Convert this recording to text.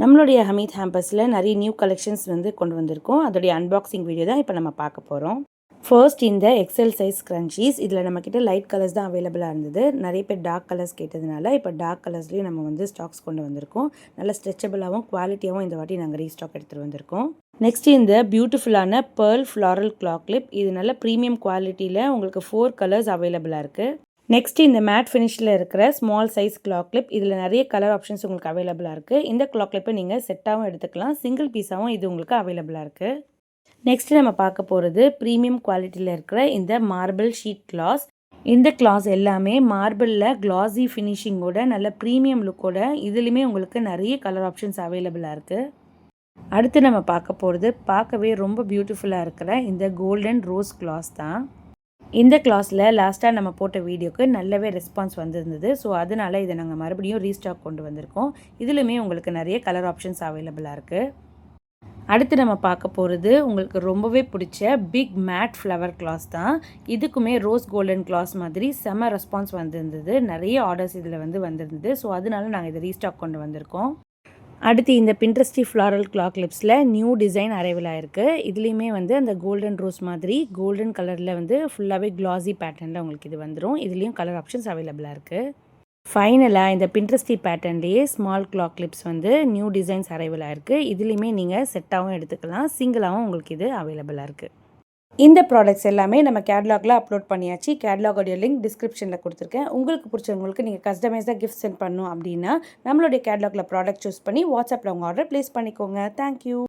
நம்மளுடைய ஹமீத் ஹேம்பஸில் நிறைய new collections வந்து கொண்டு வந்திருக்கோம். அதோடைய அன்பாக்சிங் வீடியோ தான் இப்போ நம்ம பார்க்க போகிறோம். ஃபர்ஸ்ட் இந்த எக்ஸல் சைஸ் ஸ்க்ரன்ச்சீஸ். இதில் நம்மக்கிட்ட லைட் கலர்ஸ் தான் அவைலபிளாக இருந்தது. நிறைய பேர் டார்க் கலர்ஸ் கேட்டதுனால இப்போ டார்க் கலர்ஸ்லேயும் நம்ம வந்து ஸ்டாக்ஸ் கொண்டு வந்திருக்கோம். நல்ல ஸ்ட்ரெச்சபிளாகவும் குவாலிட்டியாகவும் இந்த வாட்டி நாங்கள் ரீஸ்டாக் எடுத்துகிட்டு வந்திருக்கோம். நெக்ஸ்ட் இந்த பியூட்டிஃபுல்லான பேர்ல் ஃப்ளாரல் கிளாக் கிளிப். இது நல்ல ப்ரீமியம் குவாலிட்டியில் உங்களுக்கு 4 கலர்ஸ் அவைலபிளாக இருக்குது. நெக்ஸ்ட் இந்த மேட் ஃபினிஷில் இருக்கிற ஸ்மால் சைஸ் கிளாக் கிளிப். இதில் நிறைய கலர் ஆப்ஷன்ஸ் உங்களுக்கு அவைலபிளாக இருக்குது. இந்த கிளாக் கிளிப்பை நீங்கள் செட்டாகவும் எடுத்துக்கலாம், சிங்கிள் பீஸாகவும் இது உங்களுக்கு அவைலபிளாக இருக்குது. நெக்ஸ்ட் நம்ம பார்க்க போகிறது ப்ரீமியம் குவாலிட்டியில் இருக்கிற இந்த மார்பிள் ஷீட் கிளாஸ். இந்த கிளாஸ் எல்லாமே மார்பிளில் கிளாஸி ஃபினிஷிங்கோட நல்ல ப்ரீமியம் லுக்கோட இதுலேயுமே உங்களுக்கு நிறைய கலர் ஆப்ஷன்ஸ் அவைலபிளாக இருக்குது. அடுத்து நம்ம பார்க்க போகிறது பார்க்கவே ரொம்ப பியூட்டிஃபுல்லாக இருக்கிற இந்த கோல்டன் ரோஸ் கிளாஸ் தான். இந்த கிளாஸில் லாஸ்ட்டாக நம்ம போட்ட வீடியோக்கு நல்லாவே ரெஸ்பான்ஸ் வந்திருந்தது. ஸோ அதனால் இதை நாங்கள் மறுபடியும் ரீஸ்டாக் கொண்டு வந்திருக்கோம். இதுலையுமே உங்களுக்கு நிறைய கலர் ஆப்ஷன்ஸ் அவைலபிளாக இருக்குது. அடுத்து நம்ம பார்க்க போகிறது உங்களுக்கு ரொம்பவே பிடிச்ச பிக் மேட் ஃப்ளவர் கிளாஸ் தான். இதுக்குமே ரோஸ் கோல்டன் கிளாஸ் மாதிரி செம்ம ரெஸ்பான்ஸ் வந்திருந்தது. நிறைய ஆர்டர்ஸ் இதில் வந்து வந்திருந்தது. ஸோ அதனால நாங்கள் இதை ரீஸ்டாக் கொண்டு வந்திருக்கோம். அடுத்து இந்த பின்ட்ரெஸ்டி ஃப்ளாரல் கிளாக் கிளிப்ஸில் நியூ டிசைன் அரைவல் ஆயிருக்கு. இதுலேயுமே வந்து அந்த கோல்டன் ரோஸ் மாதிரி கோல்டன் கலரில் வந்து ஃபுல்லாகவே கிளாஸி பேட்டர்னில் உங்களுக்கு இது வந்துடும். இதுலேயும் கலர் ஆப்ஷன்ஸ் அவைலபிளாக இருக்குது. ஃபைனலாக இந்த பின்ட்ரெஸ்டி பேட்டர்ன்லேயே ஸ்மால் கிளாக் கிளிப்ஸ் வந்து நியூ டிசைன்ஸ் அரைவல் ஆயிருக்கு. இதுலேயுமே நீங்கள் செட்டாகவும் எடுத்துக்கலாம், சிங்கிளாகவும் உங்களுக்கு இது அவைலபிளாக இருக்குது. இந்த ப்ராடக்ட்ஸ் எல்லாமே நம்ம கேட்லாகில் அப்லோட் பண்ணியாச்சு. கேட்லாகோடைய லிங்க் டிஸ்கிரிப்ஷனில் கொடுத்துருக்கேன். உங்களுக்கு பிடிச்சவங்களுக்கு நீங்கள் கஸ்டமைஸாக கிஃப்ட் சென்ட் பண்ணணும் அப்படின்னா நம்மளுடைய கேட்லாகில் ப்ராடக்ட் சூஸ் பண்ணி வாட்ஸ்அப்பில் உங்கள் ஆர்டர் ப்ளேஸ் பண்ணிக்கோங்க. தேங்க்யூ.